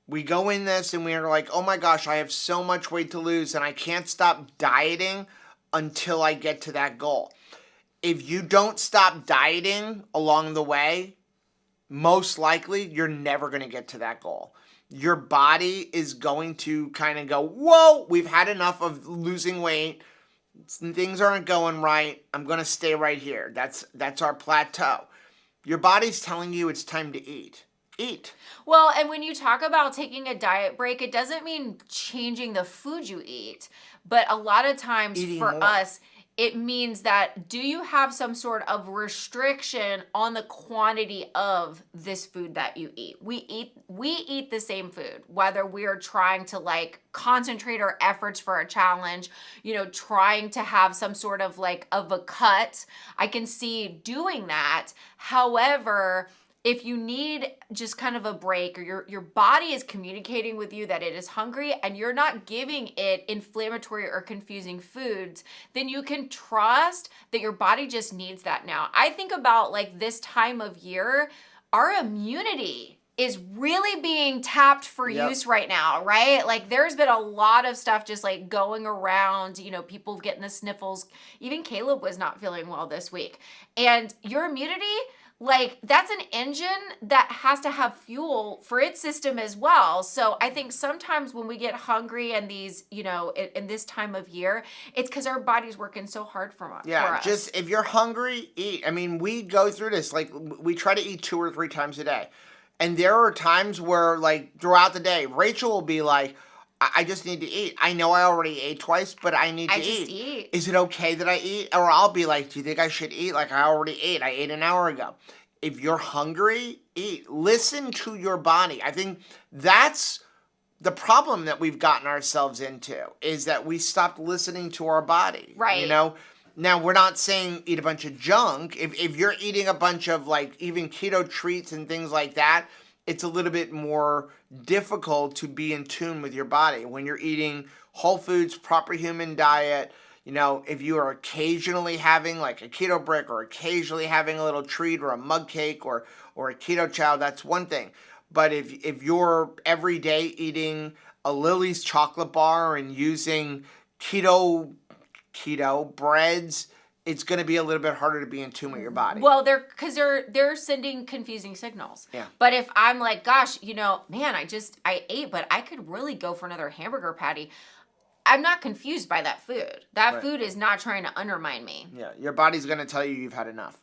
We go in this and we're like, oh my gosh, I have so much weight to lose and I can't stop dieting until I get to that goal. If you don't stop dieting along the way, most likely you're never going to get to that goal. Your body is going to kind of go, whoa, we've had enough of losing weight. Things aren't going right. I'm going to stay right here. That's our plateau. Your body's telling you it's time to eat. Eat. Well, and when you talk about taking a diet break, it doesn't mean changing the food you eat. But a lot of times Eating for more. us, it means that do you have some sort of restriction on the quantity of this food that you eat? We eat the same food, whether we are trying to like concentrate our efforts for a challenge, you know, trying to have some sort of like of a cut. I can see doing that. However, if you need just kind of a break or your body is communicating with you that it is hungry and you're not giving it inflammatory or confusing foods, then you can trust that your body just needs that now. I think about like this time of year, our immunity is really being tapped for use right now, right? Like there's been a lot of stuff just like going around, you know, people getting the sniffles. Even Caleb was not feeling well this week. And your immunity, like that's an engine that has to have fuel for its system as well. So I think sometimes when we get hungry and these, you know, in this time of year, it's because our body's working so hard for us. Just if you're hungry, eat. I mean, we go through this. Like we try to eat 2 or 3 times a day. And there are times where like throughout the day, Rachel will be like, I just need to eat. I know I already ate twice, but I need to eat. Is it okay that I eat? Or I'll be like, do you think I should eat? Like I already ate. I ate an hour ago. If you're hungry, eat. Listen to your body. I think that's the problem that we've gotten ourselves into, is that we stopped listening to our body. Right. You know? Now, we're not saying eat a bunch of junk. If you're eating a bunch of like even keto treats and things like that, it's a little bit more difficult to be in tune with your body. When you're eating whole foods, proper human diet, you know, if you are occasionally having like a keto brick or occasionally having a little treat or a mug cake or a keto chow, that's one thing. But if you're every day eating a Lily's chocolate bar and using keto breads it's going to be a little bit harder to be in tune with your body. Well, they're sending confusing signals. Yeah. But if I'm like, gosh, man, I ate, but I could really go for another hamburger patty. I'm not confused by that food. That food is not trying to undermine me. Yeah, your body's going to tell you you've had enough.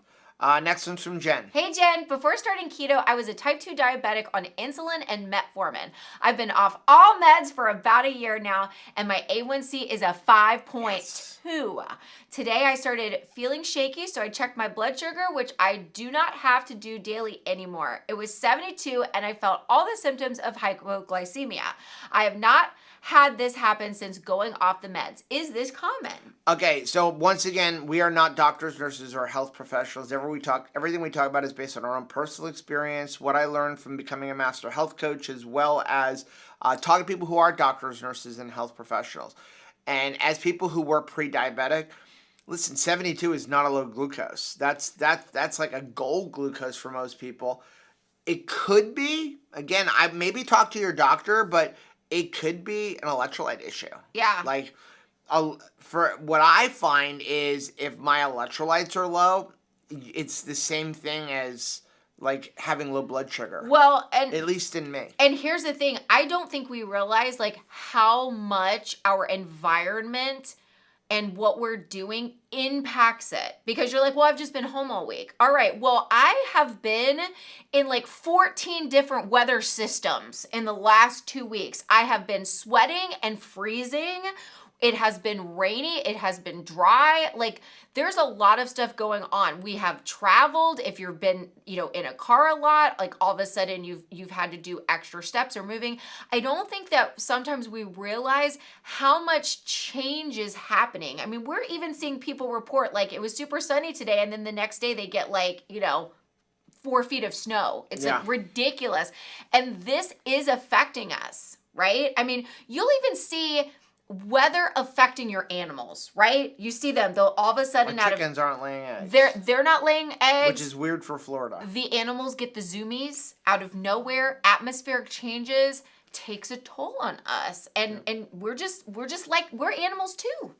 Next one's from Jen. Hey Jen, before starting keto, I was a type 2 diabetic on insulin and metformin. I've been off all meds for about a year now, and my A1C is a 5.2. Yes. Today I started feeling shaky, so I checked my blood sugar, which I do not have to do daily anymore. It was 72, and I felt all the symptoms of hypoglycemia. I have not had this happen since going off the meds. Is this common? Okay, so once again, we are not doctors, nurses, or health professionals. Everything we talk about is based on our own personal experience, what I learned from becoming a master health coach, as well as talking to people who are doctors, nurses, and health professionals. And as people who were pre-diabetic, listen, 72 is not a low glucose. That's like a gold glucose for most people. It could be, again, I maybe talk to your doctor, but it could be an electrolyte issue. Yeah. Like, for what I find is if my electrolytes are low, it's the same thing as like having low blood sugar. Well, and at least in me. And here's the thing, I don't think we realize like how much our environment and what we're doing impacts it. Because you're like, well, I've just been home all week. All right, well, I have been in like 14 different weather systems in the last 2 weeks. I have been sweating and freezing. It has been rainy. It has been dry. Like, there's a lot of stuff going on. We have traveled. If you've been, in a car a lot, like all of a sudden you've had to do extra steps or moving. I don't think that sometimes we realize how much change is happening. I mean, we're even seeing people report like it was super sunny today, and then the next day they get like, 4 feet of snow. It's like ridiculous. And this is affecting us, right? I mean, you'll even see weather affecting your animals, right? You see them, they'll all of a sudden chickens aren't laying eggs. They're not laying eggs. Which is weird for Florida. The animals get the zoomies out of nowhere. Atmospheric changes takes a toll on us. And we're just like, we're animals too.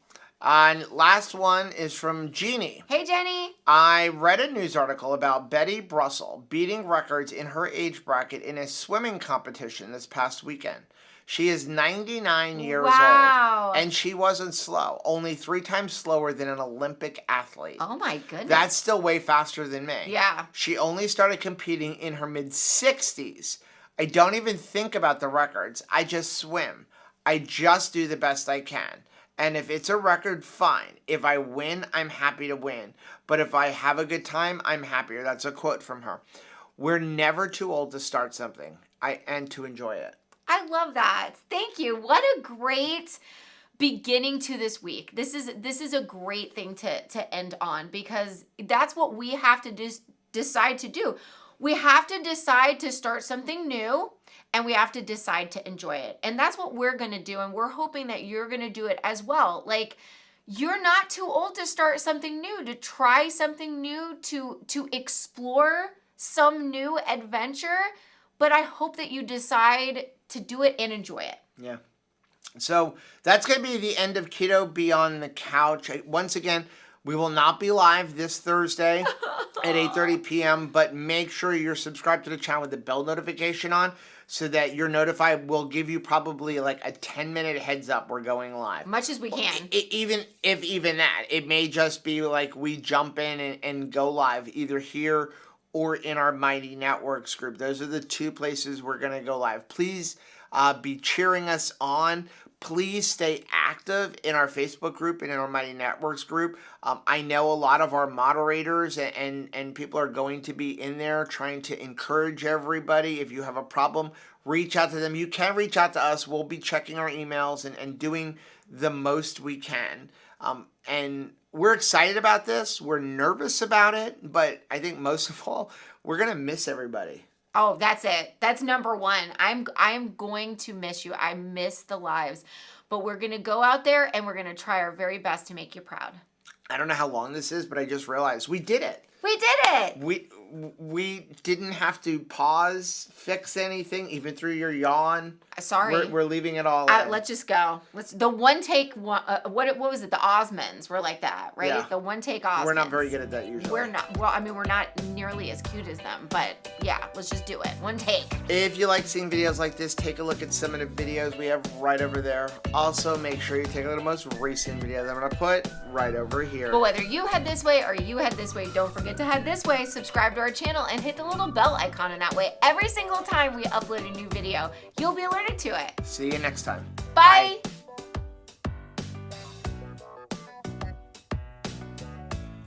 And last one is from Jeannie. Hey, Jenny. I read a news article about Betty Brussel beating records in her age bracket in a swimming competition this past weekend. She is 99 years old, and she wasn't slow. Only 3 times slower than an Olympic athlete. Oh, my goodness. That's still way faster than me. Yeah. She only started competing in her mid-60s. I don't even think about the records. I just swim. I just do the best I can. And if it's a record, fine. If I win, I'm happy to win. But if I have a good time, I'm happier. That's a quote from her. We're never too old to start something and to enjoy it. I love that. Thank you. What a great beginning to this week. This is a great thing to end on, because that's what we have to decide to do. We have to decide to start something new, and we have to decide to enjoy it. And that's what we're going to do, and we're hoping that you're going to do it as well. Like, you're not too old to start something new, to try something new, to explore some new adventure. But I hope that you decide to do it and enjoy it. Yeah. So that's going to be the end of Keto Beyond the Couch. Once again, we will not be live this Thursday at 8:30 p.m., but make sure you're subscribed to the channel with the bell notification on so that you're notified. We'll give you probably like a 10-minute heads up we're going live. Much as we can. Even that. It may just be like we jump in and go live either here or in our Mighty Networks group. Those are the 2 places we're going to go live. Please be cheering us on. Please stay active in our Facebook group and in our Mighty Networks group. I know a lot of our moderators and people are going to be in there trying to encourage everybody. If you have a problem, reach out to them. You can reach out to us. We'll be checking our emails and doing the most we can. And we're excited about this. We're nervous about it. But I think most of all, we're going to miss everybody. Oh, that's it. That's number one. I'm going to miss you. I miss the lives. But we're going to go out there and we're going to try our very best to make you proud. I don't know how long this is, but I just realized we did it. We did it. We didn't have to pause, fix anything, even through your yawn. Sorry. We're leaving it all in. Let's just go. The one take one. What was it? The Osmonds were like that, right? Yeah. The one take Osmonds. We're not very good at that usually. We're not. Well, I mean, we're not nearly as cute as them, but yeah, let's just do it. One take. If you like seeing videos like this, take a look at some of the videos we have right over there. Also, make sure you take a look at the most recent videos I'm going to put right over here. But whether you head this way or you head this way, don't forget to head this way, subscribe to our channel, and hit the little bell icon, and that way every single time we upload a new video, you'll be alerted to it. See you next time. Bye.